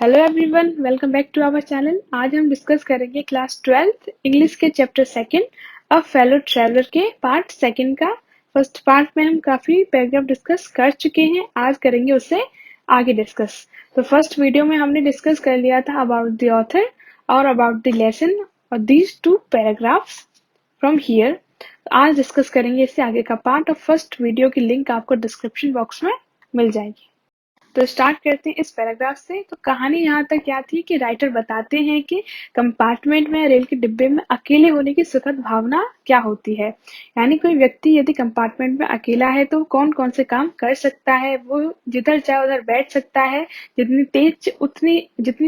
Hello everyone, welcome back to our channel. आज हम discuss करेंगे क्लास 12th इंग्लिश के chapter second a fellow traveller के part second का। फर्स्ट पार्ट में हम काफी पैराग्राफ डिस्कस कर चुके हैं, आज करेंगे उससे आगे डिस्कस। तो फर्स्ट वीडियो में हमने डिस्कस कर लिया था अबाउट द ऑथर और अबाउट द लेसन और these two paragraphs from here. आज डिस्कस करेंगे इससे आगे का पार्ट और फर्स्ट वीडियो की लिंक आपको डिस्क्रिप्शन बॉक्स में मिल जाएगी। तो स्टार्ट करते हैं इस पैराग्राफ से। तो कहानी यहाँ तक क्या थी कि राइटर बताते हैं कि कंपार्टमेंट में, रेल के डिब्बे में अकेले होने की सुखद भावना क्या होती है। यानी कोई व्यक्ति यदि कंपार्टमेंट में अकेला है तो कौन कौन से काम कर सकता है। वो जिधर चाहे उधर बैठ सकता है, जितनी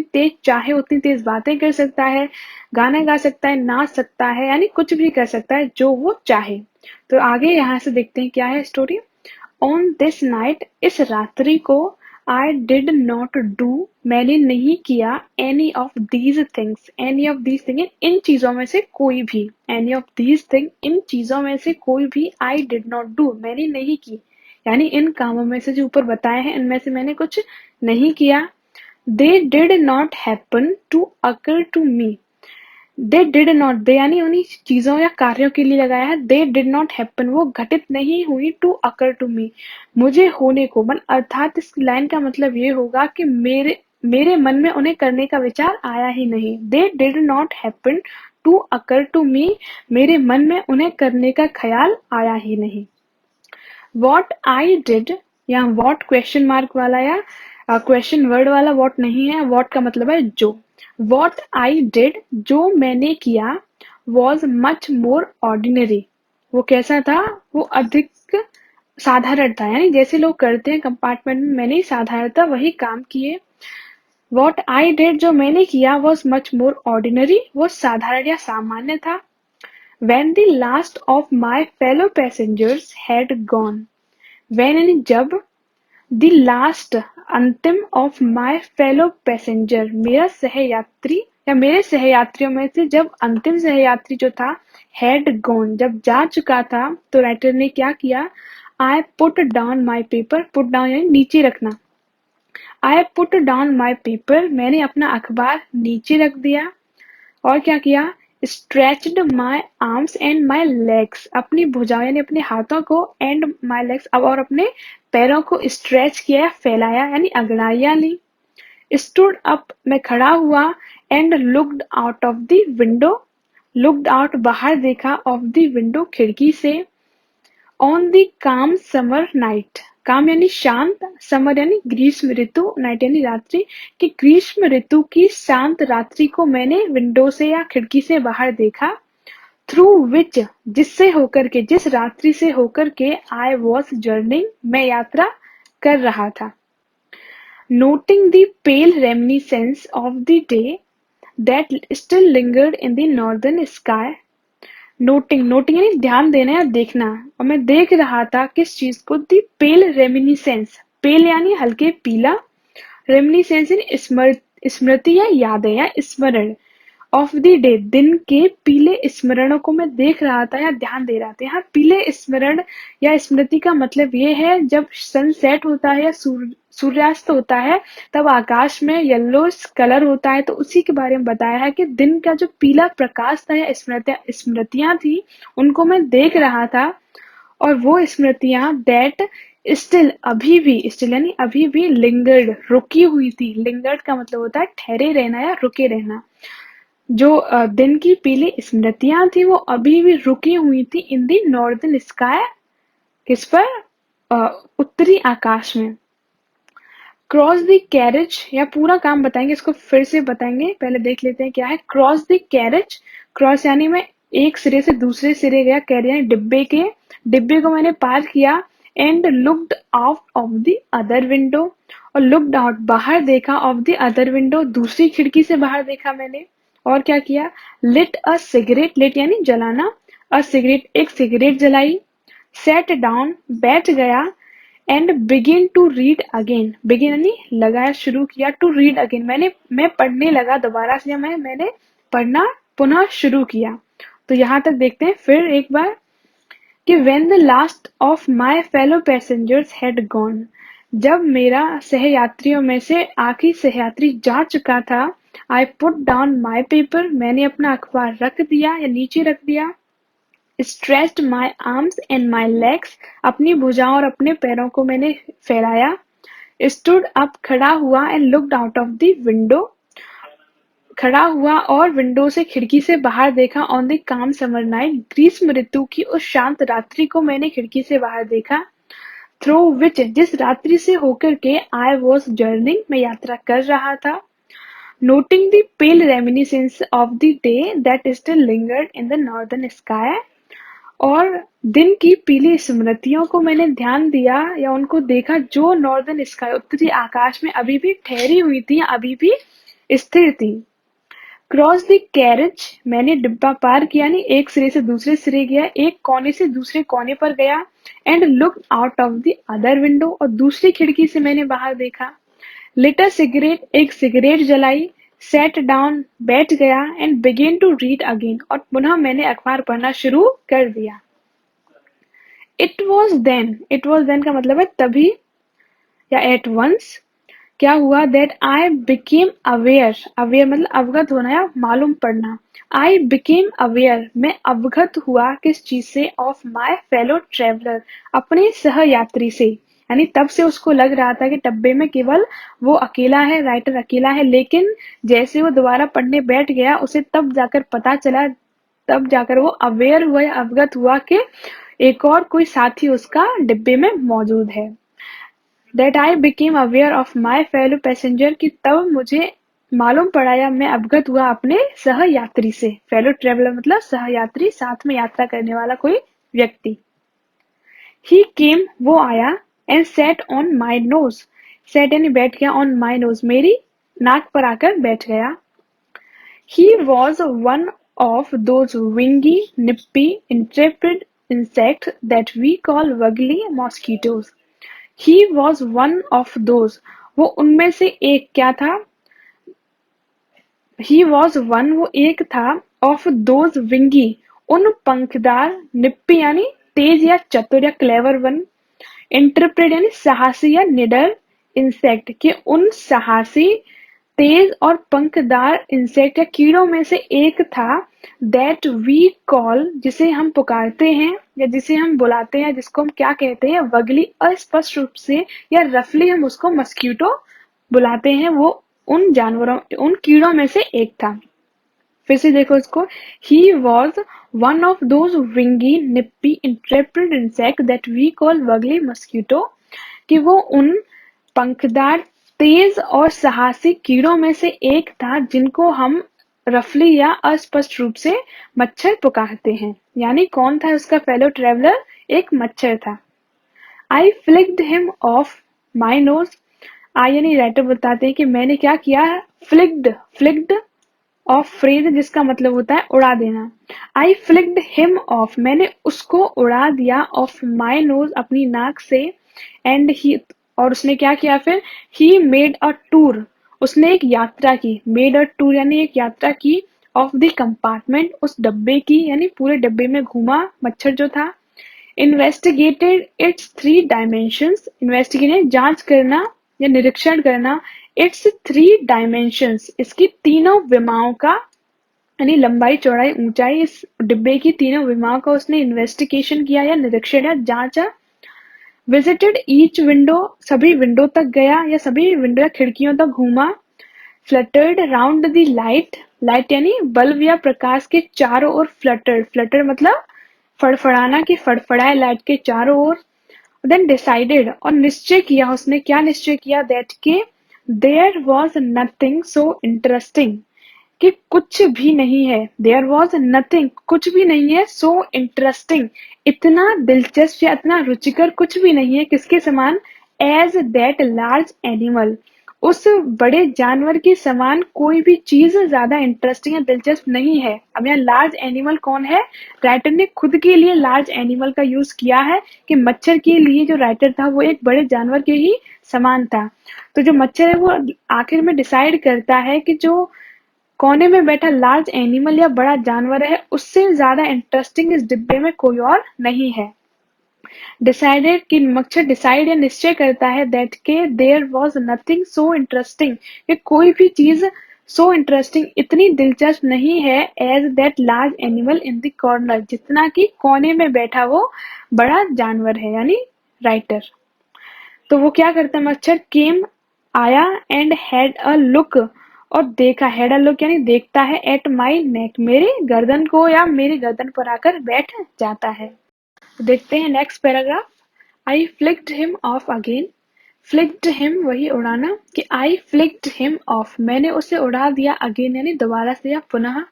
तेज चाहे उतनी तेज बातें कर सकता है, गाना गा सकता है, नाच सकता है, यानी कुछ भी कर सकता है जो वो चाहे। तो आगे यहाँ से देखते हैं क्या है स्टोरी। ऑन दिस नाइट, इस रात्रि को, I did not do, मैंने नहीं किया, any of these things, any of these things, इन चीजों में से कोई भी, any of these things, इन चीजों में से कोई भी, I did not do, मैंने नहीं की, यानी इन कामों में से जो ऊपर बताए हैं इनमें से मैंने कुछ नहीं किया। They did not happen to occur to me, they did not, they यानी उन्हीं चीजों या कार्यों के लिए लगाया है। दे डिड नॉट हैपन, वो घटित नहीं हुई, टू अकर टू मी, मुझे होने को। अर्थात इस लाइन का मतलब ये होगा कि मेरे मन में उन्हें करने का विचार आया ही नहीं। They did not happen to occur to me, मेरे मन में उन्हें करने का ख्याल आया ही नहीं। वॉट आई डिड, या वॉट क्वेश्चन मार्क वाला या क्वेश्चन वर्ड वाला वॉट नहीं है, वॉट का मतलब है जो। वॉट आई डिड, जो मैंने किया, वॉज मच मोर ऑर्डिनरी, वो कैसा था, वो अधिक साधारण था, यानी जैसे लोग करते हैं कंपार्टमेंट में, मैंने साधारणतः वही काम किए। वॉट आई डिड, जो मैंने किया, वॉज मच मोर ऑर्डिनरी, वो साधारण या सामान्य था। When the last of my fellow passengers had gone, when यानी जब, the last अंतिम of my fellow passenger, मेरा सहयात्री या मेरे सहयात्रियों में से जब अंतिम सहयात्री जो था, had gone, जब जा चुका था, तो राइटर ने क्या किया, I put down my paper, put down यानी नीचे रखना, I put down my paper, मैंने अपना अखबार नीचे रख दिया। और क्या किया, stretched my arms and my legs, अपनी भुजाओं यानी अपने हाथों को, एंड माई लेग्स, अब और अपने पैरों को स्ट्रेच किया, फैलाया, यानी अंगड़ाइयां ली। स्टूड अप, मैं खड़ा हुआ, and looked out of the window, looked out बाहर देखा, ऑफ द विंडो खिड़की से। ऑन द काम समर नाइट, काम यानी शांत, समर यानी ग्रीष्म ऋतु, नाइट यानी रात्रि, कि ग्रीष्म ऋतु की शांत रात्रि को मैंने विंडो से या खिड़की से बाहर देखा। थ्रू विच, जिससे होकर के, जिस रात्रि से होकर के, आई वॉज जर्निंग, मैं यात्रा कर रहा था। Noting the pale reminiscence of the day that still lingered in the northern sky. Noting, noting यानी ध्यान देना या देखना, और मैं देख रहा था किस चीज को, दी पेल रेमिनिसेंस, पेल यानी हल्के पीला, रेमिनिसेंस यानी स्मृति या यादें या स्मरण, ऑफ द डे, दिन के पीले स्मरणों को मैं देख रहा था या ध्यान दे रहा था। यहाँ पीले स्मरण या स्मृति का मतलब ये है जब सनसेट होता है या सूर्यास्त होता है, तब आकाश में येलो कलर होता है, तो उसी के बारे में बताया है कि दिन का जो पीला प्रकाश था या स्मृतियां थी, उनको मैं देख रहा था। और वो स्मृतियां दैट स्टिल, अभी भी, स्टिल यानी अभी भी, लिंगर्ड, रुकी हुई थी। लिंगर्ड का मतलब होता है ठहरे रहना या रुके रहना। जो दिन की पीली स्मृतियां थी वो अभी भी रुकी हुई थी इन दी नॉर्दर्न स्काई, किस पर, उत्तरी आकाश में। क्रॉस द कैरेज, या पूरा काम बताएंगे, इसको फिर से बताएंगे, पहले देख लेते हैं क्या है। क्रॉस द कैरेज, क्रॉस यानी मैं एक सिरे से दूसरे सिरे गया, कैरेज यानी डिब्बे को मैंने पार किया। And looked out of the other window, और लुक्ड आउट बाहर देखा, ऑफ द अदर विंडो दूसरी खिड़की से बाहर देखा मैंने। और क्या किया, लिट अ सिगरेट, लिट यानी जलाना, अ सिगरेट, एक सिगरेट जलाई। सेट डाउन, बैठ गया। And begin to read again, begin यानी लगाया, शुरू किया, टू रीड अगेन मैं पढ़ने लगा दोबारा से, मैंने पढ़ना पुनः शुरू किया। तो यहाँ तक देखते हैं फिर एक बार कि when the last of my fellow passengers had gone, जब मेरा सहयात्रियों में से आखिरी सहयात्री जा चुका था, I put down my paper, मैंने अपना अखबार रख दिया या नीचे रख दिया। Stretched my arms and my legs, अपनी भुजाओं और अपने पैरों को मैंने फैलाया। स्टूड अप, खड़ा हुआ, and looked out of the window, खड़ा हुआ और विंडो से खिड़की से बाहर देखा। ऑन द काम समर नाइट, ग्रीष्म ऋतु की उस शांत रात्रि को मैंने खिड़की से बाहर देखा। थ्रू विच, जिस रात्रि से होकर के आई वॉज जर्निंग, मैं यात्रा कर रहा था। Noting the pale reminiscence of the day that still lingered in the northern sky, और दिन की पीली स्मृतियों को मैंने ध्यान दिया या उनको देखा जो नॉर्दर्न स्काई, उत्तरी आकाश में अभी भी ठहरी हुई थी, अभी भी स्थिर थी। क्रॉस द कैरेज, मैंने डिब्बा पार किया, यानी एक सिरे से दूसरे सिरे गया, एक कोने से दूसरे कोने पर गया। And look out of the other window, और दूसरी खिड़की से मैंने बाहर देखा। लिट अ सिगरेट, एक सिगरेट जलाई। सेट डाउन, बैठ गया। And began to read again, और पुनः मैंने अखबार पढ़ना शुरू कर दिया। इट वॉज देन का मतलब है तभी या एट वंस। क्या हुआ? That I became aware, aware मतलब अवगत होना या मालूम पड़ना। आई बिकेम अवेयर, मैं अवगत हुआ किस चीज से? ऑफ माई फेलो ट्रेवलर, अपने सहयात्री से। यानी तब से उसको लग रहा था कि डब्बे में केवल वो अकेला है, राइटर अकेला है, लेकिन जैसे वो दोबारा पढ़ने बैठ गया उसे तब जाकर पता चला, तब जाकर वो अवेयर हुआ या अवगत हुआ कि एक और कोई साथी उसका डिब्बे में मौजूद है। That I became aware of my fellow passenger, कि तब मुझे मालूम पड़ा या मैं अवगत हुआ अपने सहयात्री से। फेलो ट्रेवलर मतलब सहयात्री, साथ में यात्रा करने वाला कोई व्यक्ति। ही केम, वो आया। And set on my nose, set यानी बैठ गया, ऑन माई नोज, मेरी नाक पर आकर बैठ गया। He was one of those wingy, nippy, intrepid insects that we call ugly mosquitoes. He was one of those. वो उनमें से एक क्या था? He was one, वो एक था। Of those wingy, उन पंखदार, nippy यानी तेज या चतुर या क्लेवर वन, इंटरप्रेट यानी साहसी या निडर, इंसेक्ट के उन साहसी, तेज और पंखदार इंसेक्ट या कीड़ों में से एक था। दैट वी कॉल, जिसे हम पुकारते हैं या जिसे हम बुलाते हैं, जिसको हम क्या कहते हैं? वगली, अस्पष्ट रूप से या रफली हम उसको मस्क्यूटो बुलाते हैं। वो उन जानवरों, उन कीड़ों में से एक था। फिर से देखो इसको। He was one of those wingy, nippy, intrepid insect that we call vaguely mosquito, कि वो उन पंखदार, तेज और साहसी कीड़ों में से एक था जिनको हम रफली या अस्पष्ट रूप से मच्छर पुकारते हैं। यानी कौन था उसका फेलो ट्रेवलर? एक मच्छर था। I flicked him off my nose, I यानी राइटर बताते हैं कि मैंने क्या किया? फ्लिक्ड, फ्लिक्ड ऑफ फ्रेज जिसका मतलब होता है उड़ा देना। आई फ्लिक्ड हिम ऑफ, मैंने उसको उड़ा दिया, ऑफ माई नोज, अपनी नाक से। एंड ही, और उसने क्या किया फिर? ही मेड अ टूर, उसने एक यात्रा की। मेड अ टूर यानी एक यात्रा की। ऑफ द कंपार्टमेंट, उस डब्बे की, यानी पूरे डब्बे में घूमा मच्छर जो था। Investigated it's three dimensions, investigate जांच करना या निरीक्षण करना। इट्स थ्री डायमेंशंस, इसकी तीनों विमाओं का, यानी लंबाई, चौड़ाई, ऊंचाई, इस डिब्बे की तीनों विमाओं का उसने इन्वेस्टिगेशन किया या निरीक्षण या जांचा। विजिटेड ईच विंडो, सभी विंडो तक गया या सभी विंडो या खिड़कियों तक घूमा। Fluttered round the light, light यानी बल्ब या प्रकाश के चारों ओर। फ्लटर्ड, फ्लटर मतलब फड़फड़ाना, कि फड़फड़ाए लाइट के चारों ओर। देन डिसाइडेड, और निश्चय किया, उसने क्या निश्चय किया? दैट के there was nothing so interesting, कि कुछ भी नहीं है। देयर वॉज नथिंग, कुछ भी नहीं है। सो इंटरेस्टिंग, इतना दिलचस्प या इतना रुचिकर कुछ भी नहीं है। किसके समान? एज दैट लार्ज एनिमल, उस बड़े जानवर के समान कोई भी चीज ज्यादा इंटरेस्टिंग या दिलचस्प नहीं है। अब यहाँ लार्ज एनिमल कौन है? राइटर ने खुद के लिए लार्ज एनिमल का यूज किया है, कि मच्छर के लिए जो राइटर था वो एक बड़े जानवर के ही समान था। तो जो मच्छर है वो आखिर में डिसाइड करता है कि जो कोने में बैठा लार्ज एनिमल या बड़ा जानवर है उससे ज्यादा इंटरेस्टिंग इस डिब्बे में कोई और नहीं है। डिसाइडेड कि मच्छर डिसाइड या निश्चय करता है दैट के there was nothing so interesting, कि कोई भी चीज सो इंटरेस्टिंग इतनी दिलचस्प नहीं है as that large animal in the corner, जितना कि कोने में बैठा वो बड़ा जानवर है, यानी राइटर। तो वो क्या करता है, मच्छर केम आया एंड हैड अ लुक, और देखा, हैड अ लुक यानी देखता है, एट माई नेक मेरे गर्दन को या मेरी गर्दन पर आकर बैठ जाता है। तो देखते हैं next paragraph. I flicked him of again, flicked him वही उड़ाना, कि आई फ्लिक्ड हिम ऑफ मैंने उसे उड़ा दिया, अगेन यानी दोबारा से या पुनः।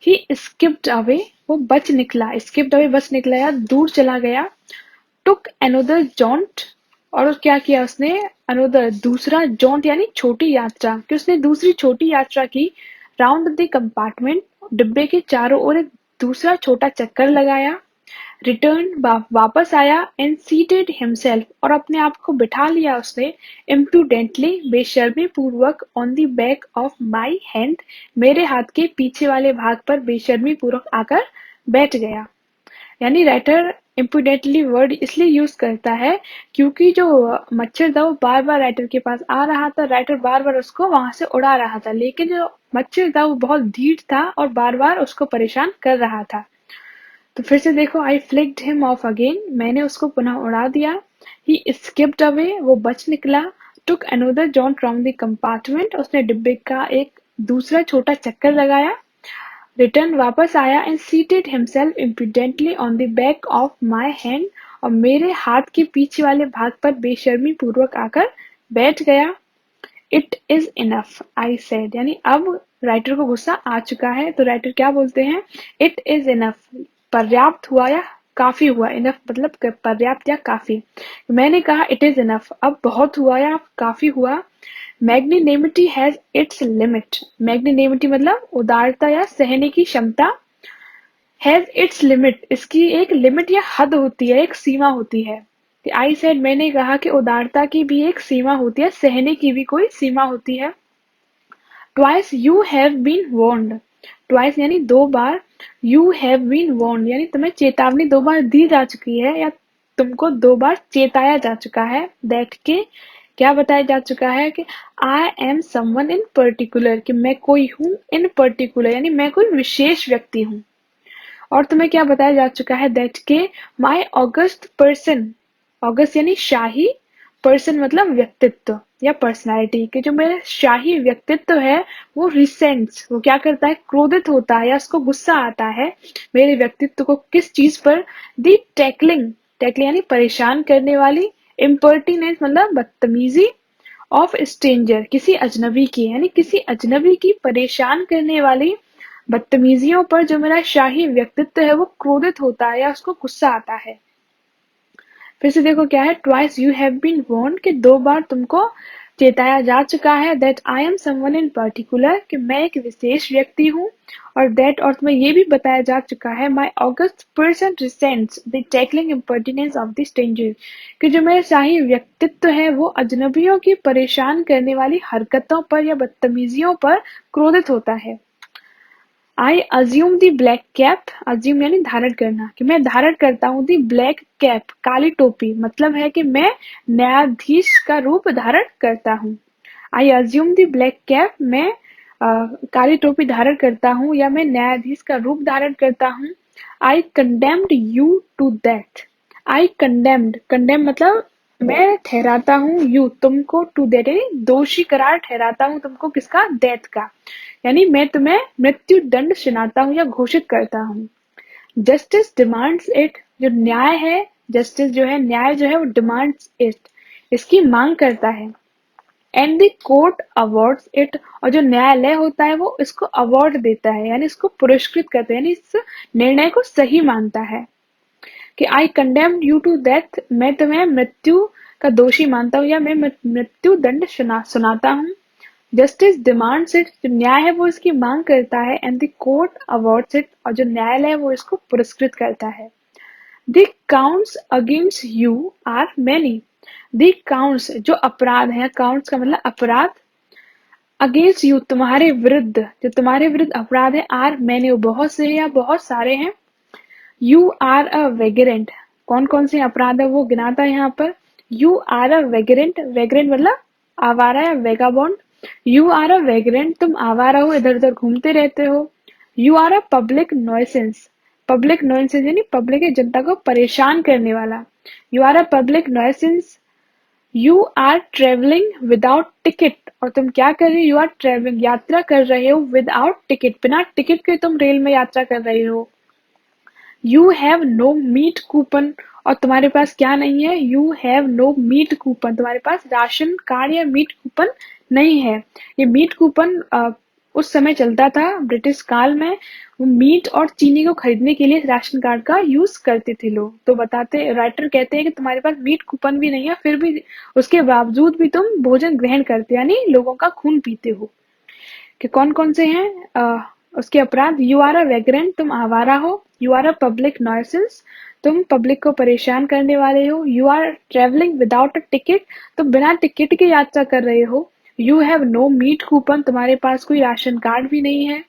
ही स्किप्ड अवे वो बच निकला, स्किप्ड अवे बच निकला या दूर चला गया। टुक अनदर जॉन्ट और क्या किया उसने, अनदर दूसरा, जॉन्ट यानी छोटी यात्रा, कि उसने दूसरी छोटी यात्रा की। राउंड द कंपार्टमेंट डिब्बे के चारों ओर एक दूसरा छोटा चक्कर लगाया। रिटर्न वापस आया एंड सीटेड हिमसेल्फ और अपने आप को बिठा लिया उसने। इम्प्रूडेंटली बेशर्मी पूर्वक on the back of my hand मेरे हाथ के पीछे वाले भाग पर बेशर्मी पूर्वक आकर बैठ गया। यानी राइटर इम्प्रूडेंटली वर्ड इसलिए यूज करता है क्योंकि जो मच्छर था वो बार बार राइटर के पास आ रहा था, राइटर बार बार उसको वहां से उड़ा रहा था, लेकिन जो मच्छर था वो बहुत धीर था और बार बार उसको परेशान कर रहा था। तो फिर से देखो, आई फ्लिक्ड हिम ऑफ अगेन मैंने उसको पुनः उड़ा दिया। ही स्किप्ड अवे वो बच निकला। Took another John from the compartment उसने डिब्बे का एक दूसरा छोटा चक्कर लगाया। रिटर्न वापस आया and seated himself imprudently on the back of my hand और मेरे हाथ के पीछे वाले भाग पर बेशर्मी पूर्वक आकर बैठ गया। It is enough I said, यानी अब राइटर को गुस्सा आ चुका है, तो राइटर क्या बोलते हैं, इट इज इनफ पर्याप्त हुआ या काफी हुआ, इनफ मतलब पर्याप्त या काफी। मैंने कहा इट इज इनफ, अब बहुत हुआ या काफी हुआ। मैग्नीनेमिटी हैज इट्स लिमिट, मैग्नीनेमिटी मतलब उदारता या सहने की क्षमता। हैज इट्स लिमिट इसकी एक लिमिट या हद होती है, एक सीमा होती है। आई सेड मैंने कहा कि उदारता की भी एक सीमा होती है, सहने की भी कोई सीमा होती है। Twice you have been warned, twice यानी दो बार, यू हैव बीन वार्न्ड यानी तुम्हें चेतावनी दो बार दी जा चुकी है या तुमको दो बार चेताया जा चुका है। दैट के क्या बताया जा चुका है कि आई एम समवन इन पर्टिकुलर, कि मैं कोई हूँ, इन पर्टिकुलर यानी मैं कोई विशेष व्यक्ति हूँ। और तुम्हें क्या बताया जा चुका है, दैट के माई ऑगस्ट पर्सन, ऑगस्ट यानी शाही, पर्सन मतलब व्यक्तित्व या पर्सनालिटी, कि जो मेरा शाही व्यक्तित्व है वो रिसेंट्स, वो क्या करता है, क्रोधित होता है या उसको गुस्सा आता है मेरे व्यक्तित्व को किस चीज पर, दी टैकलिंग, टैकलिंग यानी परेशान करने वाली, इम्पर्टिनेंस मतलब बदतमीजी, ऑफ स्ट्रेंजर किसी अजनबी की, यानी किसी अजनबी की परेशान करने वाली बदतमीजियों पर जो मेरा शाही व्यक्तित्व है वो क्रोधित होता है या उसको गुस्सा आता है। फिर से देखो क्या है, twice you have been warned कि दो बार तुमको चेताया जा चुका है, that I am someone in particular कि मैं एक विशेष व्यक्ति हूँ, और दैट और तुम्हें ये भी बताया जा चुका है my august person resents the tickling impertinence of the stranger, कि जो मेरा शाही व्यक्तित्व है वो अजनबियों की परेशान करने वाली हरकतों पर या बदतमीजियों पर क्रोधित होता है। I assume the black cap, assume यानी धारण करना, कि मैं धारण करता हूँ दी ब्लैक कैप काली टोपी, मतलब है कि मैं न्यायाधीश का रूप धारण करता हूँ। I assume the black cap मैं काली टोपी धारण करता हूँ या मैं न्यायाधीश का रूप धारण करता हूँ। I condemned you to that, I condemned, condemn मतलब मैं ठहराता हूँ, यू तुमको, टू दैट यानी दोषी करार ठहराता हूँ तुमको, किसका, डेथ का, यानी मैं तुम्हें मृत्यु दंड सुनाता हूँ या घोषित करता हूँ। जस्टिस डिमांड्स इट, जो न्याय है, जस्टिस जो है, न्याय जो है वो डिमांड्स इट इसकी मांग करता है। And the court awards it, और जो न्यायालय होता है वो इसको अवार्ड देता है यानी इसको पुरस्कृत करता है, यानी इस निर्णय को सही मानता है। कि आई कंडेम्ड यू टू डेथ, मैं तुम्हें मृत्यु का दोषी मानता हूँ या मैं मृत्यु दंड सुनाता हूँ। जस्टिस डिमांड्स इट, जो न्याय है वो इसकी मांग करता है, and the court awards it, और जो न्यायालय है वो इसको पुरस्कृत करता है। The counts against you are many, the counts जो अपराध है, काउंट्स का मतलब अपराध, अगेंस्ट यू तुम्हारे विरुद्ध, जो तुम्हारे विरुद्ध अपराध है, आर मैनी वो बहुत से या बहुत सारे हैं। यू आर अ वेगरेंट, कौन कौन से अपराध है वो गिनाता है यहाँ पर। You are a vagrant, vagrant मतलब आवारा या vagabond. You are a vagrant, तुम आवारा हो, इधर उधर घूमते रहते हो। You are a public nuisance, public nuisance यानी पब्लिक की जनता को परेशान करने वाला। You are a public nuisance. You are travelling without ticket, और तुम क्या कर रहे हो, यू आर ट्रेवलिंग यात्रा कर रहे हो विदाउट टिकट, बिना टिकट के तुम रेल में यात्रा कर रहे हो। You have no meat coupon, और तुम्हारे पास क्या नहीं है, you have no meat coupon, तुम्हारे पास राशन कार्ड या मीट कूपन नहीं है। ये मीट कूपन उस समय चलता था ब्रिटिश काल में, वो मीट और चीनी को खरीदने के लिए राशन कार्ड का यूज करते थे लोग। तो बताते राइटर कहते हैं कि तुम्हारे पास मीट कूपन भी नहीं है, फिर भी उसके बावजूद भी तुम भोजन ग्रहण करते हो, यानी लोगों का खून पीते हो। कि कौन कौन से हैं उसके अपराध। यू आर अ वेग्रेंट, तुम आवारा हो। You are a public nuisance, तुम पब्लिक को परेशान करने वाले हो। You are travelling without a ticket, तुम बिना टिकट के यात्रा कर रहे हो। You have no meat coupon, तुम्हारे पास कोई राशन कार्ड भी नहीं है।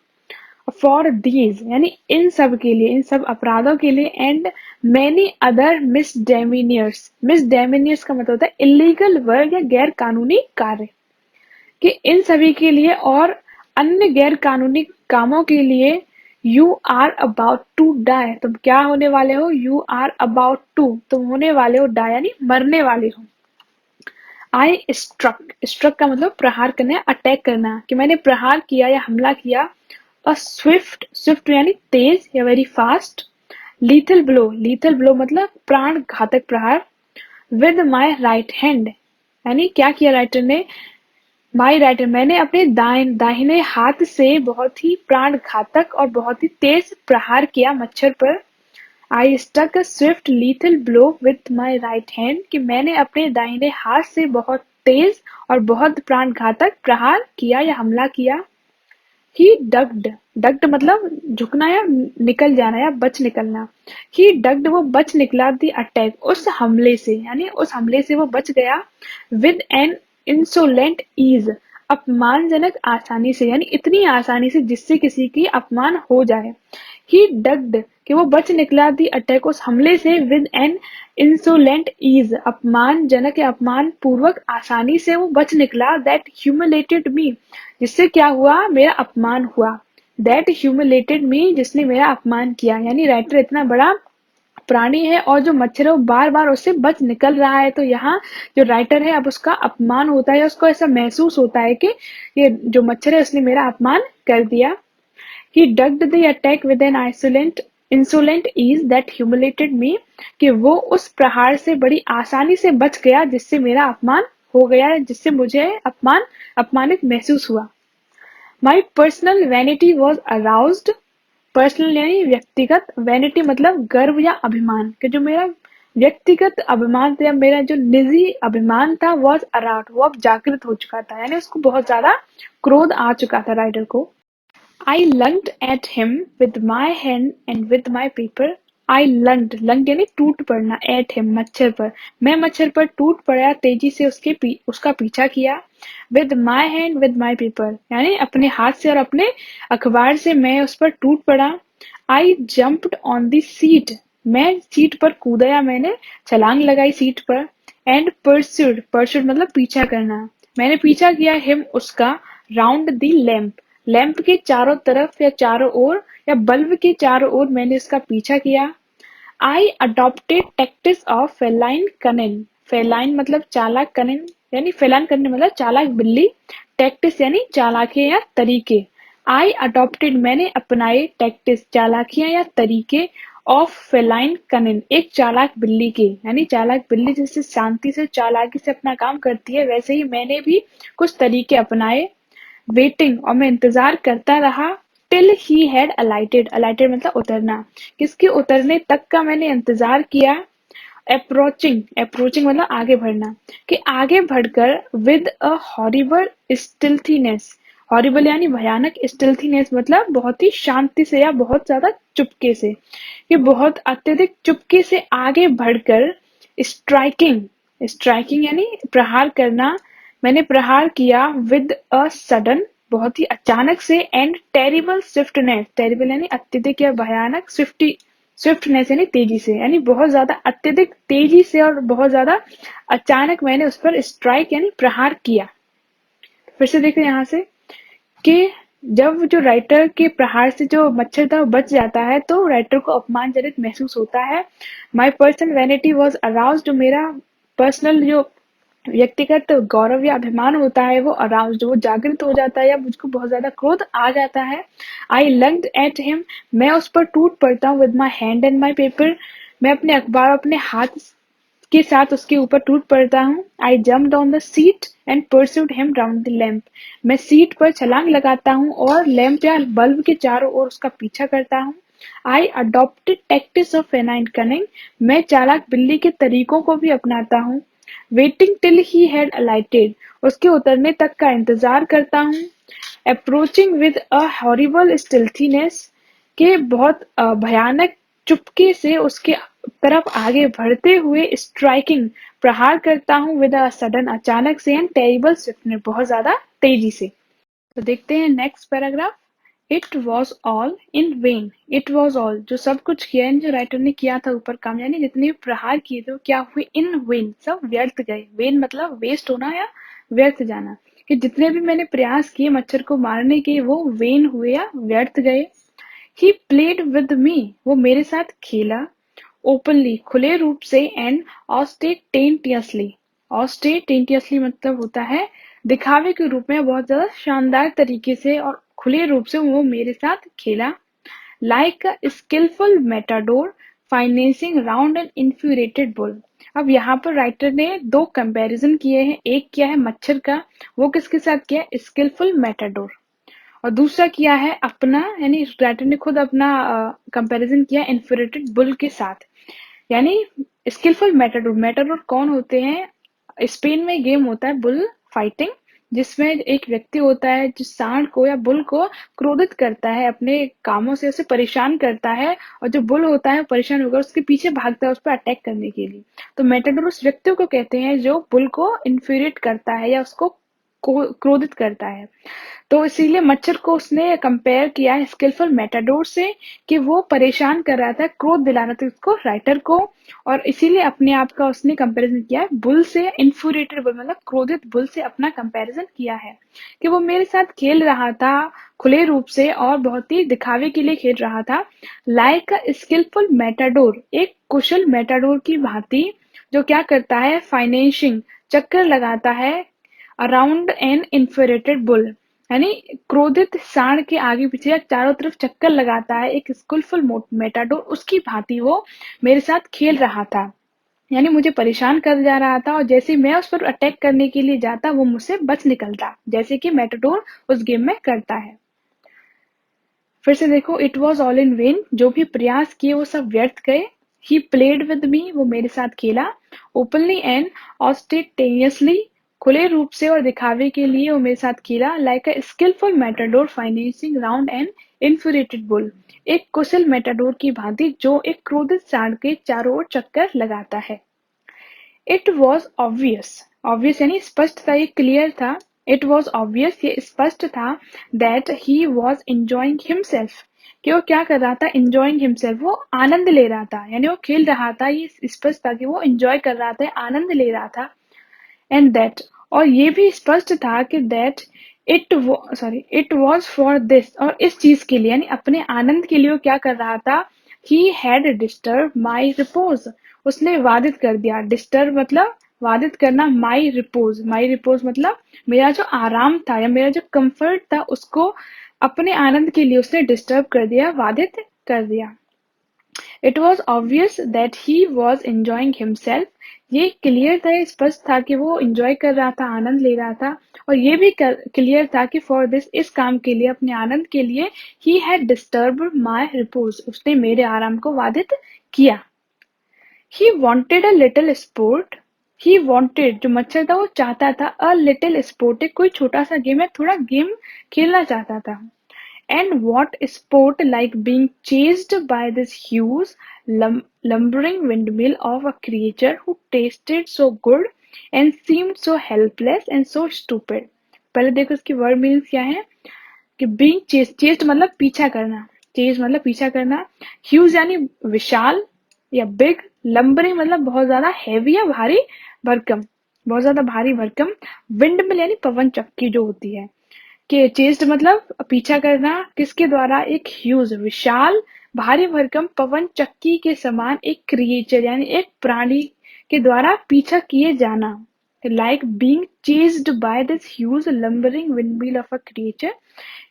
फॉर दीज यानी इन सब के लिए, इन सब अपराधों के लिए, एंड मैनी अदर मिसडेमिनियर्स, मिसडेमिनियर्स का मतलब होता है इलीगल वर्क या गैर कानूनी कार्य, कि इन सभी के लिए और अन्य गैर कानूनी कामों के लिए you are about to die, तुम क्या होने वाले हो, यू आर अबाउट टू, तुम होने वाले हो डाई यानी मरने वाले हो। आई स्ट्रक, स्ट्रक का मतलब प्रहार करना, अटैक करना, कि मैंने प्रहार किया या हमला किया। अ स्विफ्ट, स्विफ्ट यानी तेज या वेरी फास्ट। लीथल ब्लो मतलब प्राण घातक प्रहार। विद माई राइट हैंड यानी क्या किया राइटर ने, माई राइटर मैंने अपने दाहिने हाथ से बहुत ही प्राण घातक और बहुत ही तेज प्रहार किया मच्छर पर। I stuck a swift lethal blow with my right hand, कि मैंने अपने दाहिने हाथ से बहुत तेज और बहुत प्राण घातक प्रहार किया या हमला किया। ही डग्ड, डग्ड मतलब झुकना या निकल जाना या बच निकलना। ही डग्ड वो बच निकला, दी अटैक उस हमले से, यानी उस हमले से वो बच गया। विद एन इंसोलेंट ईज, अपमानजनक आसानी से, यानी इतनी आसानी से जिससे किसी की अपमान हो जाए। ही डग्ड कि वो बच निकला, दी अटैक उस हमले से। विद एन इंसोलेंट ईज, अपमानजनक या अपमान पूर्वक आसानी से वो बच निकला। दैट ह्यूमिलेटेड मी, जिससे क्या हुआ, मेरा अपमान हुआ। दैट ह्यूमिलेटेड मी, जिसने मेरा अपमान किया, यानी राइटर इतना बड़ा प्राणी है और जो मच्छर है वो बार बार उससे बच निकल रहा है, तो यहाँ जो राइटर है अब उसका अपमान होता है, उसको ऐसा महसूस होता है कि ये जो मच्छर है उसने मेरा अपमान कर दिया। He dogged the attack with an insolent ease that humiliated me, कि वो उस प्रहार से बड़ी आसानी से बच गया जिससे मेरा अपमान हो गया, जिससे मुझे अपमानित महसूस हुआ। My personal vanity was aroused, personal यानी व्यक्तिगत, वैनिटी मतलब गर्व या अभिमान, कि जो मेरा व्यक्तिगत अभिमान था या मेरा जो निजी अभिमान था, वॉज अराउज्ड वो अब जागृत हो चुका था, यानी उसको बहुत ज्यादा क्रोध आ चुका था राइटर को। I lunged at him with my hand and with my paper. I lunged यानी टूट पड़ना, at him मच्छर पर, मैं मच्छर पर टूट पड़ा, तेजी से उसका पीछा किया। With my hand with my paper यानी अपने हाथ से और अपने अखबार से मैं उस पर टूट पड़ा। I jumped on the seat, मैं सीट पर कूदा या मैंने छलांग लगाई सीट पर। And pursued मतलब पीछा करना, मैंने पीछा किया him उसका। Round the lamp, लैंप के चारों तरफ या चारों ओर या बल्ब के चारों ओर मैंने इसका पीछा किया। I adopted tactics of feline cunning, feline मतलब चालाक, कनिन यानी फेलाइन कनिन मतलब चालाक बिल्ली, टैक्टिस यानी चालाकी या तरीके। आई अडॉप्टेड मैंने अपनाए, टैक्टिस चालाकियां या तरीके, ऑफ फेलाइन कनिन एक चालाक बिल्ली के, यानी चालाक बिल्ली जैसे शांति से चालाकी से अपना काम करती है, वैसे ही मैंने भी कुछ तरीके अपनाए। वेटिंग और मैं इंतजार करता रहा। टिल ही हैड अलाइटेड, अलाइटेड मतलब उतरना, किसके उतरने तक का मैंने इंतजार किया। अप्रोचिंग मतलब आगे बढ़ना, कि आगे बढ़कर विद अ हॉरिबल स्टिल्थीनेस, हॉरिबल यानी भयानक, स्टिल्थीनेस मतलब बहुत ही शांति से या बहुत ज्यादा चुपके से, कि बहुत अत्यधिक चुपके से आगे बढ़कर। स्ट्राइकिंग, स्ट्राइकिंग यानी प्रहार करना, मैंने प्रहार किया। विद अ सडन बहुत ही अचानक से। एंड टेरिबल स्विफ्टनेस, टेरिबल यानी अत्यधिक या भयानक, स्विफ्टनेस यानी तेजी से, यानी बहुत ज्यादा अत्यधिक तेजी से और बहुत ज्यादा अचानक मैंने उस पर स्ट्राइक यानी प्रहार किया। फिर से देखो यहाँ से कि जब जो राइटर के प्रहार से जो मच्छर था वो बच जाता है तो राइटर को अपमानजनक महसूस होता है। My personal vanity was aroused, जो मेरा पर्सनल जो व्यक्तिगत गौरव या अभिमान होता है वो अराउज्ड, वो जागृत हो जाता है या मुझको बहुत ज्यादा क्रोध आ जाता है। आई लंग्ड एट हिम, मैं उस पर टूट पड़ता हूँ। With my hand and my paper, मैं अपने अखबार अपने हाथ के साथ उसके ऊपर टूट पड़ता हूँ। I jumped on the seat and pursued him round the lamp, मैं सीट पर छलांग लगाता हूँ और लैंप या बल्ब के चारों ओर उसका पीछा करता हूँ। आई अडॉप्टेड टैक्टिक्स ऑफ फेनाइन कनिंग, मैं चालाक बिल्ली के तरीकों को भी अपनाता हूँ। वेटिंग टिल ही हैड अलाइटेड, उसके उतरने तक का इंतजार करता हूँ। अप्रोचिंग विद अ हॉरिबल स्टिल्थीनेस, के बहुत भयानक चुपके से उसके तरफ आगे बढ़ते हुए स्ट्राइकिंग प्रहार करता हूँ। विद अ सडन, अचानक से, एंड टेरिबल स्विफ्टनेस, बहुत ज्यादा तेजी से। तो देखते हैं next paragraph. It was all in when, it was all, जो सब कुछ किया जो राइटर ने किया था ऊपर काम, यानी जितने भी प्रहार किए थे वो क्या हुए, इन वेन, सब व्यर्थ गए। वेन मतलब वेस्ट होना या व्यर्थ जाना, कि जितने भी मैंने प्रयास किए मच्छर को मारने के वो वेन हुए या व्यर्थ गए। ही प्लेड विद मी, वो मेरे साथ खेला। ओपनली, खुले रूप से, एंड ऑस्टेटेंटियसली, ऑस्टेटेंटियसली मतलब होता है दिखावे के रूप में, बहुत ज्यादा शानदार तरीके से और खुले रूप से वो मेरे साथ खेला। Like a skilful matador financing round an infuriated bull. अब यहाँ पर राइटर ने दो कंपैरिजन किए हैं, एक किया है मच्छर का, वो किसके साथ किया है, स्किलफुल मेटाडोर, और दूसरा किया है अपना, यानी राइटर ने खुद अपना कंपैरिजन किया इन्फ्यूरेटेड बुल के साथ। यानी स्किलफुल मेटाडोर, मेटाडोर कौन होते हैं, स्पेन में गेम होता है बुल फाइटिंग, जिसमें एक व्यक्ति होता है जो सांड को या बुल को क्रोधित करता है, अपने कामों से उसे परेशान करता है, और जो बुल होता है परेशान होकर उसके पीछे भागता है उस पर अटैक करने के लिए। तो मेटाडोर उस व्यक्ति को कहते हैं जो बुल को इन्फ्यूरेट करता है या उसको क्रोधित करता है। तो इसीलिए मच्छर को उसने कंपेयर किया है स्किलफुल मेटाडोर से, कि वो परेशान कर रहा था, क्रोध दिला रहा था उसको, राइटर को, और इसीलिए अपने आप का उसने कंपैरिजन किया है बुल से। इन्फ्यूरेटेड बुल मतलब क्रोधित बुल से अपना कंपैरिजन किया है, कि वो मेरे साथ खेल रहा था खुले रूप से और बहुत ही दिखावे के लिए खेल रहा था। लाइक अ स्किलफुल मेटाडोर, एक कुशल मेटाडोर की भांति, जो क्या करता है, फाइनेंशिंग, चक्कर लगाता है, अराउंड एन इन्फ्यूरेटेड बुल, यानी क्रोधित सांड के आगे पीछे या चारों तरफ चक्कर लगाता है एक स्किलफुल मेटाडोर, उसकी भांति वो मेरे साथ खेल रहा था, यानी मुझे परेशान कर जा रहा था, और जैसे मैं उस पर अटैक करने के लिए जाता वो मुझसे बच निकलता, जैसे कि मेटाडोर उस गेम में करता है। फिर से देखो, it was all in when, जो भी प्रयास किए वो सब व्यर्थ गए। ही प्लेड विद मी, वो मेरे साथ खेला। ओपनली एंड ऑस्टेटेनियसली, खुले रूप से और दिखावे के लिए वो मेरे साथ खेला। Like a skilful matador financing round an infuriated bull, एक कुशल मेटाडोर की भांति जो एक क्रोधित सांड के चारों ओर चक्कर लगाता है। इट वॉज ऑब्वियस, ऑब्वियस यानी स्पष्ट था, ये क्लियर था। इट वॉज ऑब्वियस, ये स्पष्ट था, that he was enjoying himself, कि वो क्या कर रहा था, एंजॉइंग हिमसेल्फ, वो आनंद ले रहा था, यानी वो खेल रहा था, ये स्पष्ट था कि वो एंजॉय कर रहा था, आनंद ले रहा था। एंड दैट, और ये भी स्पष्ट था कि that it was for this, और इस चीज के लिए यानी अपने आनंद के लिए वो क्या कर रहा था, he had disturb my repose, उसने वादित कर दिया, डिस्टर्ब मतलब वादित करना, माई रिपोज मतलब मेरा जो आराम था या मेरा जो कंफर्ट था उसको अपने आनंद के लिए उसने डिस्टर्ब कर दिया, वादित कर दिया। It was obvious that he was enjoying himself, ये क्लियर था, ये स्पष्ट था कि वो एंजॉय कर रहा था, आनंद ले रहा था, और ये भी क्लियर था कि फॉर दिस, इस काम के लिए, अपने आनंद के लिए, he had disturb my repose, उसने मेरे आराम को बाधित किया। ही wanted a little sport, he wanted जो मच्छर था वो चाहता था, अ लिटिल स्पोर्ट, कोई छोटा सा गेम है, थोड़ा गेम खेलना चाहता था। And what sport like being chased by this huge, lumbering windmill of a creature who tasted so good and seemed so helpless and so stupid? पहले देखो इसकी वर्ड मीनिंग क्या है, कि being chased, chased मतलब पीछा करना, चेज मतलब पीछा करना, ह्यूज यानी विशाल या बिग, लंबरिंग मतलब बहुत ज्यादा हैवी या भारी भरकम, बहुत ज्यादा भारी भरकम, विंडमिल यानी पवन चक्की जो होती है, कि चेस्ड मतलब पीछा करना किसके द्वारा, एक ह्यूज विशाल भारी भरकम पवन चक्की के समान एक क्रिएचर यानी एक प्राणी के द्वारा पीछा किए जाना, like being chased by this huge lumbering windmill of a creature,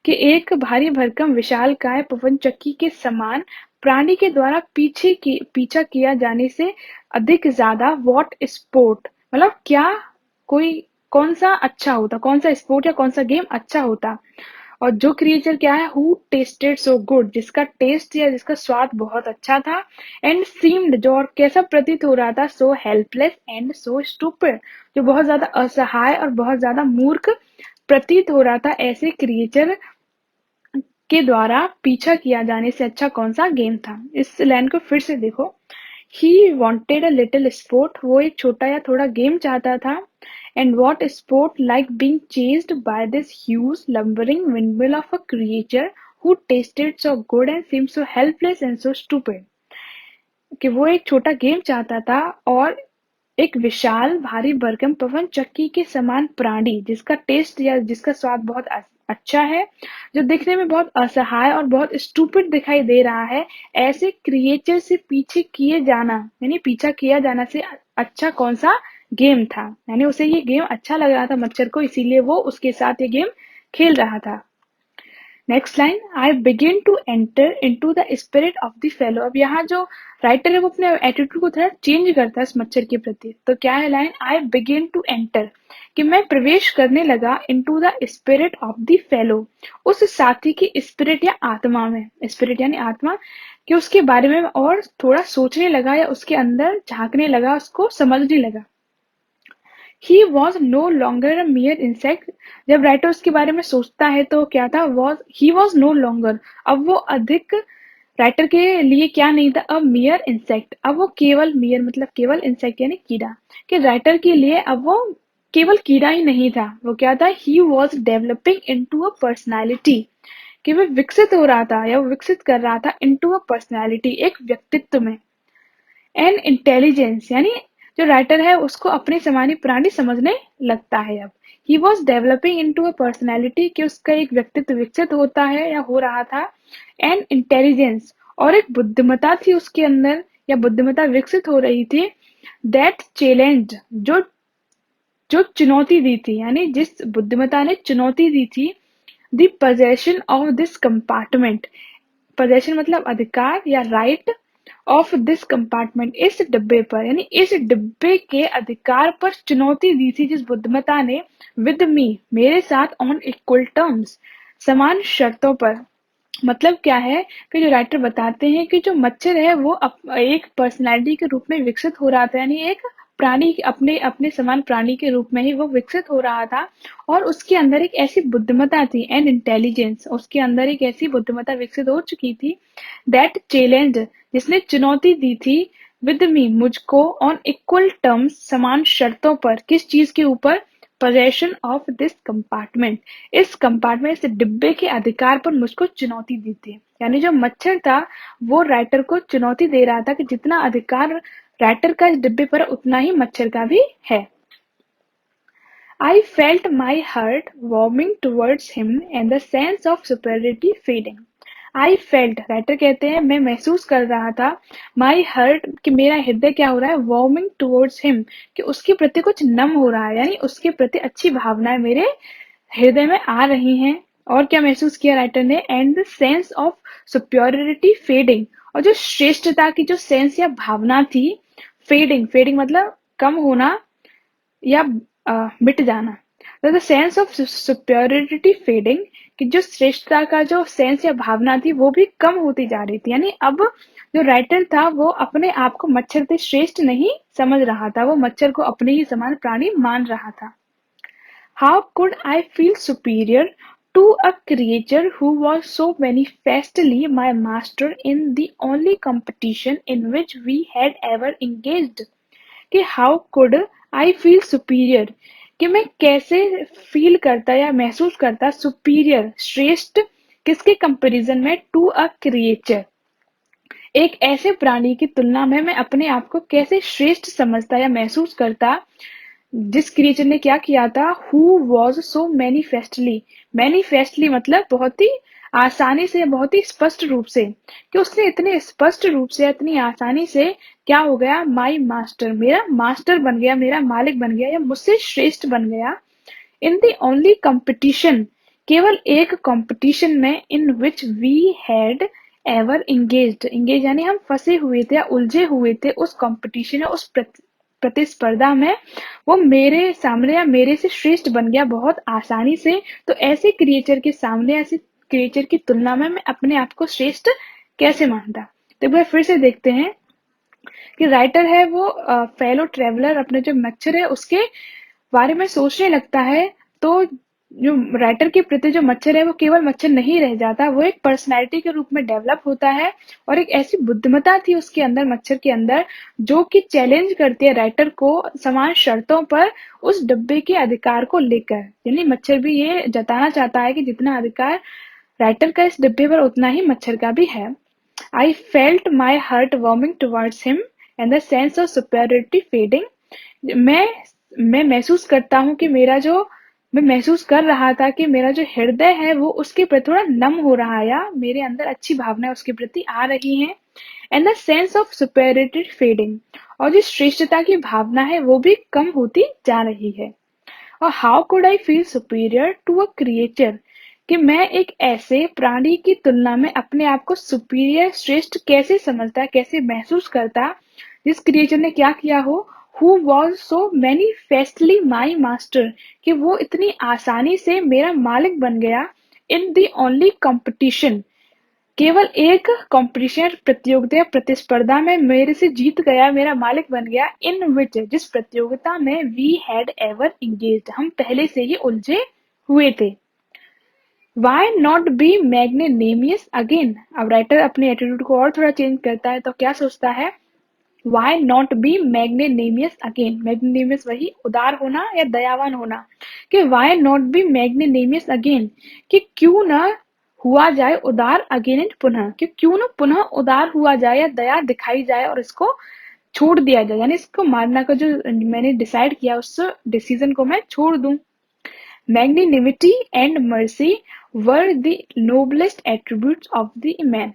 कि एक भारी भरकम विशालकाय पवन चक्की के समान प्राणी के द्वारा पीछा किया जाने से अधिक ज्यादा, वॉट स्पोर्ट मतलब क्या, कोई कौन सा अच्छा होता, कौन सा स्पोर्ट या कौन सा गेम अच्छा होता, और जो क्रिएचर क्या है, हु टेस्टेड सो गुड, जिसका टेस्ट या जिसका स्वाद बहुत अच्छा था, एंड सीम्ड जो और कैसा प्रतीत हो रहा था, सो हेल्पलेस एंड सो स्टूपिड जो बहुत ज्यादा असहाय और बहुत ज्यादा मूर्ख प्रतीत हो रहा था, ऐसे क्रिएचर के द्वारा पीछा किया जाने से अच्छा कौन सा गेम था। इस लाइन को फिर से देखो, he wanted a little sport, वो एक छोटा या थोड़ा गेम चाहता था, and what sport like being chased by this huge lumbering windmill of a creature who tested so good and seem so helpless and so stupid, कि वो एक छोटा गेम चाहता था और एक विशाल भारी भरकम पवन चक्की के समान प्राणी जिसका टेस्ट या जिसका स्वाद बहुत अच्छा है, जो दिखने में बहुत असहाय और बहुत स्टूपिड दिखाई दे रहा है, ऐसे क्रिएचर से पीछे किए जाना यानी पीछा किया जाना से अच्छा कौन सा गेम था, यानी उसे ये गेम अच्छा लग रहा था मच्छर को, इसीलिए वो उसके साथ ये गेम खेल रहा था। Next line, I begin to enter into the spirit of the fellow. अब यहाँ जो राइटर है वो अपने एटीट्यूड को थोड़ा चेंज करता है इस मच्छर के प्रति, तो क्या है line, I begin to enter, कि मैं प्रवेश करने लगा into the spirit of the fellow, उस साथी की स्पिरिट या आत्मा में, स्पिरिट यानी आत्मा, कि उसके बारे में और थोड़ा सोचने लगा या उसके अंदर झांकने लगा, उसको समझने लगा। He was no longer a mere insect, जब राइटर उसके बारे में सोचता है तो क्या था, ही वॉज नो लॉन्गर, अब वो अधिक राइटर के लिए क्या नहीं था, अब मियर इंसेक्ट, अब वो केवल मियर मतलब केवल इंसेक्ट यानी कीड़ा, कि राइटर के लिए अब वो केवल कीड़ा ही नहीं था, वो क्या था, he was developing into a personality, कि वो विकसित हो रहा था या वो विकसित कर रहा था इनटू अ पर्सनैलिटी एक व्यक्तित्व में, एंड इंटेलिजेंस यानी जो राइटर है उसको अपने समानी प्राणी समझने लगता है। अब he was developing into a personality, कि उसका एक व्यक्तित्व विकसित होता है या हो रहा था, एंड इंटेलिजेंस और एक बुद्धिमता थी उसके अंदर या बुद्धिमता विकसित हो रही थी, दैट चैलेंज जो जो चुनौती दी थी, यानी जिस बुद्धिमता ने चुनौती दी थी, the possession of this compartment, possession मतलब अधिकार या राइट, ऑफ दिस कंपार्टमेंट इस डिब्बे पर, यानी इस डिब्बे के अधिकार पर चुनौती दी थी जिस बुद्धिमता ने, विद मी मेरे साथ, ऑन इक्वल टर्म्स समान शर्तों पर। मतलब क्या है कि जो राइटर बताते हैं कि जो मच्छर है वो एक पर्सनैलिटी के रूप में विकसित हो रहा था, यानी एक प्राणी अपने अपने समान प्राणी के रूप में ही वो विकसित हो रहा था, और उसके अंदर एक ऐसी बुद्धिमता थी एंड इंटेलिजेंस, उसके अंदर एक ऐसी बुद्धिमता विकसित हो चुकी थी, दैट चैलेंज जिसने चुनौती दी थी, विद मी मुझको, ऑन इक्वल टर्म्स समान शर्तों पर, किस चीज के ऊपर, पोजेशन ऑफ दिस कंपार्टमेंट, इस कंपार्टमेंट इस डिब्बे के अधिकार पर मुझको चुनौती दी थी, यानी जो मच्छर था वो राइटर को चुनौती दे रहा था कि जितना अधिकार राइटर का इस डिब्बे पर उतना ही मच्छर का भी है। I felt my heart warming towards him and the sense of superiority fading. I felt, writer कहते हैं मैं महसूस कर रहा था, my heart कि मेरा हृदय क्या हो रहा है, warming towards him कि उसके प्रति कुछ नम हो रहा है, यानी उसके प्रति अच्छी भावनाएं मेरे हृदय में आ रही हैं। और क्या महसूस किया राइटर ने, and the sense of superiority fading, और जो श्रेष्ठता की जो सेंस या भावना थी, फेडिंग, फेडिंग मतलब कम होना या मिट जाना, तो the sense of superiority fading, कि जो श्रेष्ठता का जो सेंस या भावना थी वो भी कम होती जा रही थी, यानी अब जो राइटर था वो अपने आप को मच्छर से श्रेष्ठ नहीं समझ रहा था, वो मच्छर को अपने ही समान प्राणी मान रहा था। How could I feel superior to a creature who was so manifestly my master in the only competition in which we had ever engaged? कि how could I feel superior, कि मैं कैसे फील करता या महसूस करता सुपीरियर श्रेष्ठ किसके कंपैरिजन में? टू अ क्रिएचर, एक ऐसे प्राणी की तुलना में मैं अपने आप को कैसे श्रेष्ठ समझता या महसूस करता जिस क्रिएचर ने क्या किया था? हु वॉज सो मैनिफेस्टली मतलब बहुत ही आसानी से, बहुत ही स्पष्ट रूप से, कि उसने इतने स्पष्ट रूप से, इतनी आसानी से क्या हो गया? माई मास्टर, मेरा मास्टर बन गया, मेरा मालिक बन गया, या मुझसे श्रेष्ठ बन गया। इन द ओनली कंपटीशन, केवल एक कंपटीशन में, in which we had ever engage यानी हम फंसे हुए थे या उलझे हुए थे उस कंपटीशन या उस प्रतिस्पर्धा में, वो मेरे सामने या मेरे से श्रेष्ठ बन गया बहुत आसानी से। तो ऐसे क्रिएचर के सामने, ऐसे क्रिएचर की तुलना में मैं अपने आप को श्रेष्ठ कैसे मानता? तो एक बार फिर से देखते हैं कि राइटर है वो फेलो ट्रेवलर अपने जो मच्छर है उसके बारे में सोचने लगता है। तो जो राइटर के प्रति जो मच्छर है वो केवल मच्छर नहीं रह जाता, वो एक पर्सनैलिटी के रूप में डेवलप होता है, और एक ऐसी बुद्धिमत्ता थी उसके अंदर, मच्छर के अंदर, जो कि चैलेंज करती है राइटर को समान शर्तों पर उस डब्बे के अधिकार को लेकर। यानी मच्छर भी ये जताना चाहता है कि जितना अधिकार राइटर का इस डिब्बे पर उतना ही मच्छर का भी है। I felt my heart warming towards him and the sense of superiority fading. मैं मैं महसूस करता हूँ कि मैं महसूस कर रहा था कि मेरा जो हृदय है वो उसके प्रति थोड़ा नम हो रहा है, या मेरे अंदर अच्छी भावनाएं उसके प्रति आ रही हैं। And the sense of superiority fading, और जो श्रेष्ठता की भावना है वो भी कम होती जा रही है। और how could I feel superior to a creature, कि मैं एक ऐसे प्राणी की तुलना में अपने आप को सुपीरियर, श्रेष्ठ कैसे समझता, कैसे महसूस करता जिस क्रिएचर ने क्या किया हो? Who was so manifestly my master, कि वो इतनी आसानी से मेरा मालिक बन गया। इन द ओनली कंपटीशन, केवल एक कंपटीशन, प्रतियोगिता, प्रतिस्पर्धा में मेरे से जीत गया, मेरा मालिक बन गया। इन विच, जिस प्रतियोगिता में वी हैड एवर इंगेज्ड, हम पहले से ही उलझे हुए थे। Y not be magnanimous again, अब राइटर अपने एटीट्यूड को और थोड़ा चेंज करता है, तो क्या सोचता है? Y not be magnanimous again, मैग्नेनिमियस वही उदार होना या दयावान होना, कि Y not be magnanimous again, कि क्यों ना हुआ जाए उदार अगेन एंड पुनः, कि क्यों ना पुनः उदार हुआ जाए या दया दिखाई जाए और इसको छोड़ दिया जाए, यानी इसको मारना का जो मैंने डिसाइड किया उस डिसीजन को मैं छोड़ दूं। Magnanimity and mercy were the noblest attributes of the man,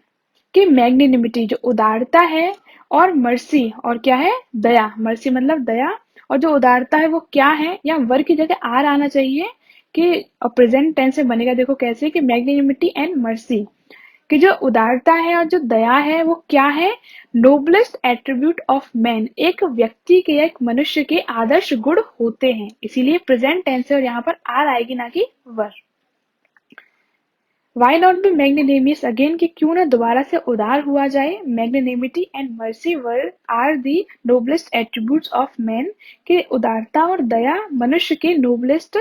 कि मैग्नेनिमिटी जो उदारता है, और मर्सी और क्या है? दया। मर्सी मतलब दया, और जो उदारता है वो क्या है? या वर की जगह आर आना चाहिए, कि प्रेजेंट टेंस में बनेगा। देखो कैसे, कि मैग्नेनिमिटी एंड मर्सी, कि जो उदारता है और जो दया है वो क्या है? नोबलेस्ट एट्रीब्यूट ऑफ मैन, एक व्यक्ति के या एक मनुष्य के आदर्श गुण होते हैं, इसीलिए प्रेजेंट टेंस है और यहाँ पर आर आएगी, ना कि वर। Why not be magnanimous again, कि क्यों ना दोबारा से उदार हुआ जाए। Magnanimity and mercy were are the noblest attributes of man, के उदारता और दया मनुष्य के नोबलेस्ट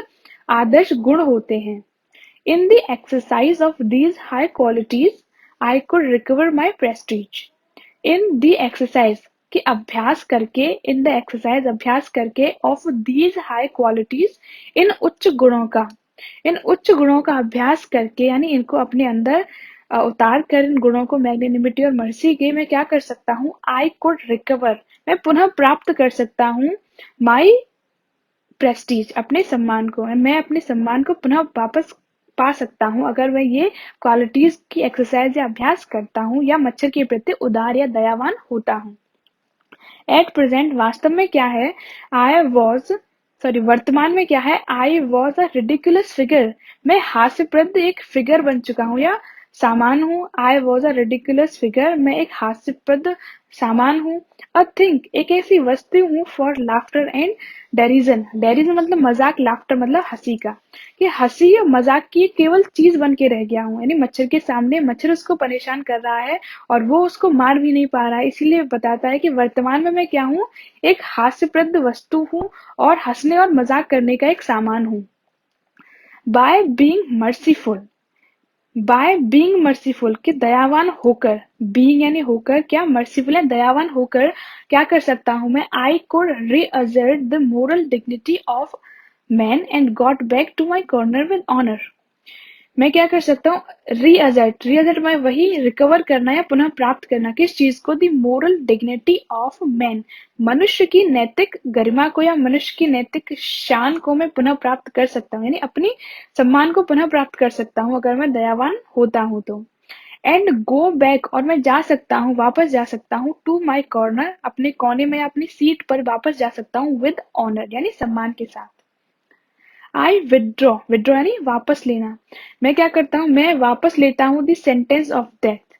आदर्श गुण होते हैं। In the exercise of these high qualities I could recover my Prestige. In the exercise, कि अभ्यास करके, इन द एक्सरसाइज अभ्यास करके, ऑफ दीज हाई क्वालिटीज, इन उच्च गुणों का, इन उच्च गुणों का अभ्यास करके, यानी इनको अपने अंदर उतार कर, इन गुणों को, मैग्नेनिमिटी और मर्सी के, मैं क्या कर सकता हूँ? आई कुड रिकवर, मैं पुनः प्राप्त कर सकता हूँ। माई प्रेस्टीज, अपने सम्मान को, मैं अपने सम्मान को पुनः वापस पा सकता हूँ अगर मैं ये क्वालिटीज की एक्सरसाइज या अभ्यास करता हूँ, या मच्छर के प्रति उदार या दयावान होता हूँ। एट प्रेजेंट, वास्तव में क्या है? वर्तमान में क्या है? I was a ridiculous figure, मैं हास्यप्रद एक फिगर बन चुका हूँ या सामान हूँ। I was a ridiculous figure, मैं एक हास्यप्रद सामान हूँ। अ थिंक, एक ऐसी वस्तु हूँ, फॉर लाफ्टर एंड डेरिजन, डेरिजन मतलब मजाक, लाफ्टर मतलब हंसी का, कि हंसी और मजाक की केवल चीज बन के रह गया हूँ। यानी मच्छर के सामने, मच्छर उसको परेशान कर रहा है और वो उसको मार भी नहीं पा रहा है, इसीलिए बताता है कि वर्तमान में मैं क्या हूँ? एक हास्यप्रद वस्तु हूँ और हंसने और मजाक करने का एक सामान हूँ। By being merciful, by being merciful, कि दयावान होकर, बीइंग यानी होकर, क्या? मर्सीफुल है, दयावान होकर क्या कर सकता हूँ मैं? I could reassert the moral dignity of man and got back to my corner with honour, मैं क्या कर सकता हूँ, रीअसर्ट, रीअसर्ट मैं वही रिकवर करना या पुनः प्राप्त करना, किस चीज को, दी मोरल डिग्निटी ऑफ मैन, मनुष्य की नैतिक गरिमा को या मनुष्य की नैतिक शान को मैं पुनः प्राप्त कर सकता हूँ, यानी अपनी सम्मान को पुनः प्राप्त कर सकता हूँ अगर मैं दयावान होता हूँ तो। एंड गो बैक, और मैं जा सकता हूँ, वापस जा सकता हूँ, टू माई कॉर्नर, अपने कोने में या अपनी सीट पर वापस जा सकता हूँ, विद ऑनर यानी सम्मान के साथ। आई विदड्रॉ, विदड्रॉ यानी वापस लेना, मैं क्या करता हूँ, मैं वापस लेता हूँ द सेंटेंस ऑफ डेथ,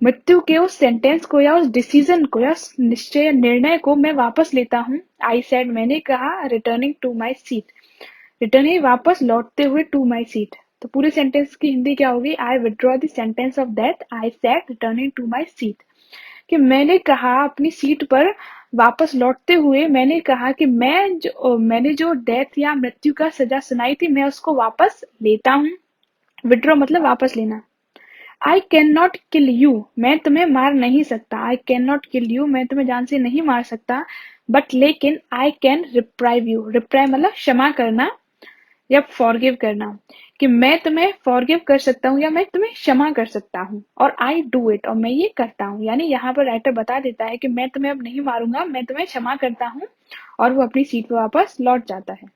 मृत्यु के उस सेंटेंस को या उस डिसीजन को या उस निश्चय निर्णय को मैं वापस लेता हूँ। आई सेड, मैंने कहा, returning to my seat, return ही वापस लौटते हुए, टू माई सीट, तो पूरे सेंटेंस की हिंदी क्या होगी, I withdraw the sentence of death, I said returning to my seat, कि मैंने कहा अपनी सीट पर वापस लौटते हुए, मैंने कहा कि मैंने जो डेथ या मृत्यु का सजा सुनाई थी मैं उसको वापस लेता हूँ। विड्रॉ मतलब वापस लेना। I can not kill you, मैं तुम्हें मार नहीं सकता, I can not kill you, मैं तुम्हें जान से नहीं मार सकता, बट लेकिन I can reprieve you, reprieve मतलब क्षमा करना या फॉरगिव करना, कि मैं तुम्हें फॉरगिव कर सकता हूँ या मैं तुम्हें क्षमा कर सकता हूँ, और आई डू इट, और मैं ये करता हूँ, यानी यहाँ पर राइटर बता देता है कि मैं तुम्हें अब नहीं मारूंगा, मैं तुम्हें क्षमा करता हूँ, और वो अपनी सीट पर वापस लौट जाता है।